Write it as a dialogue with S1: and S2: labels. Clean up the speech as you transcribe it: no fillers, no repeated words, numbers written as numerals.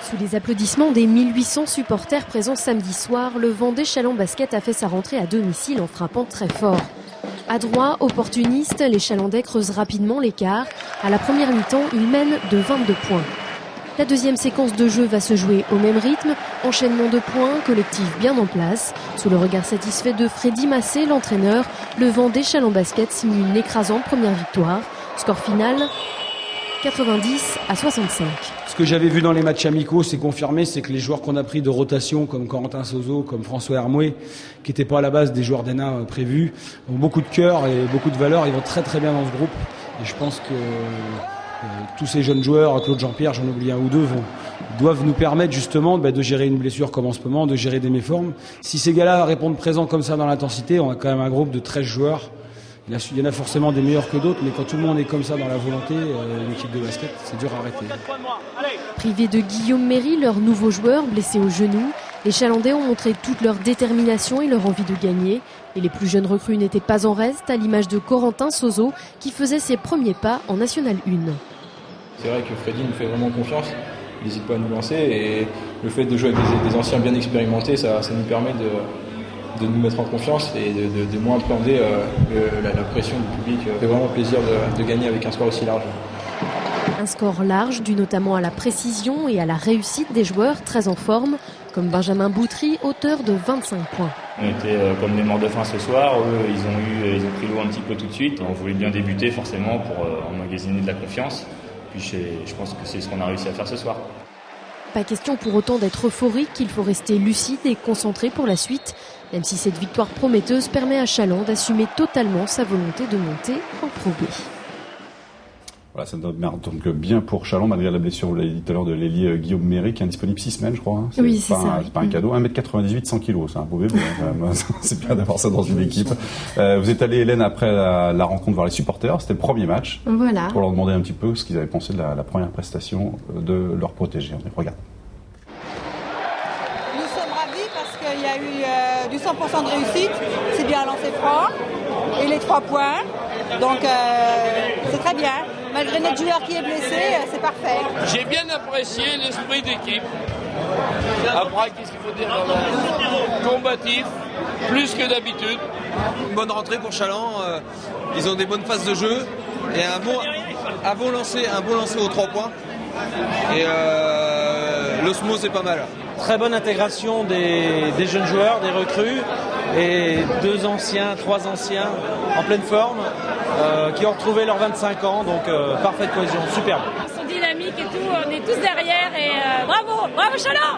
S1: Sous les applaudissements des 1800 supporters présents samedi soir, le Vendée Chalon Basket a fait sa rentrée à domicile en frappant très fort. Adroits, opportunistes, les Chalandais creusent rapidement l'écart. À la première mi-temps, ils mènent de 22 points. La deuxième séquence de jeu va se jouer au même rythme. Enchaînement de points, collectif bien en place. Sous le regard satisfait de Freddy Massé, l'entraîneur, le Vendée Chalon Basket signe une écrasante première victoire. Score final 90-65.
S2: Ce que j'avais vu dans les matchs amicaux, c'est confirmé, c'est que les joueurs qu'on a pris de rotation, comme Corentin Sozo, comme François Hermoué, qui n'étaient pas à la base des joueurs d'ENA prévus, ont beaucoup de cœur et beaucoup de valeur. Ils vont très très bien dans ce groupe. Et je pense que tous ces jeunes joueurs, Claude Jean-Pierre, j'en oublie un ou deux, doivent nous permettre justement de gérer une blessure comme en ce moment, de gérer des méformes. Si ces gars-là répondent présents comme ça dans l'intensité, on a quand même un groupe de 13 joueurs. Il y en a forcément des meilleurs que d'autres, mais quand tout le monde est comme ça dans la volonté, l'équipe de basket, c'est dur à arrêter.
S1: Privés de Guillaume Méry, leur nouveau joueur, blessé au genou, les Chalandais ont montré toute leur détermination et leur envie de gagner. Et les plus jeunes recrues n'étaient pas en reste, à l'image de Corentin Sozo, qui faisait ses premiers pas en National 1.
S3: C'est vrai que Freddy nous fait vraiment confiance, il n'hésite pas à nous lancer, et le fait de jouer avec des anciens bien expérimentés, ça nous permet de nous mettre en confiance et de moins appréhender la pression du public. Ça fait vraiment plaisir de gagner avec un score aussi large.
S1: Un score large dû notamment à la précision et à la réussite des joueurs très en forme, comme Benjamin Boutry, auteur de 25 points.
S4: On était comme des morts de faim ce soir, eux ils ont pris l'eau un petit peu tout de suite. On voulait bien débuter forcément pour emmagasiner de la confiance. Puis je pense que c'est ce qu'on a réussi à faire ce soir.
S1: Pas question pour autant d'être euphorique, il faut rester lucide et concentré pour la suite, même si cette victoire prometteuse permet à Chalon d'assumer totalement sa volonté de monter en Pro B.
S5: Voilà, ça donne donc bien pour Chalon, malgré la blessure, vous l'avez dit tout à l'heure, de l'ailier Guillaume Méry, qui est indisponible 6 semaines, je crois. Hein.
S1: Oui, c'est ça.
S5: C'est pas un cadeau. 1m98, 100 kg, c'est un beau bébé. C'est bien d'avoir ça dans une équipe. Vous êtes allé, Hélène, après la rencontre voir les supporters. C'était le premier match.
S6: Voilà.
S5: Pour leur demander un petit peu ce qu'ils avaient pensé de la première prestation de leur protégé. Regarde.
S7: Nous sommes ravis parce qu'il y a eu du 100% de réussite. C'est bien lancé franc. Et les 3 points. Donc, c'est très bien. Malgré notre joueur qui est blessé, c'est parfait.
S8: J'ai bien apprécié l'esprit d'équipe. Après, qu'est-ce qu'il faut dire? Combatif, plus que d'habitude.
S9: Une bonne rentrée pour Chalon. Ils ont des bonnes phases de jeu et un bon lancer aux 3 points. Et l'osmose est pas mal.
S10: Très bonne intégration des jeunes joueurs, des recrues, et 2 anciens, 3 anciens en pleine forme, qui ont retrouvé leurs 25 ans, donc parfaite cohésion, superbe.
S11: Ils sont dynamiques et tout, on est tous derrière et bravo Chalon!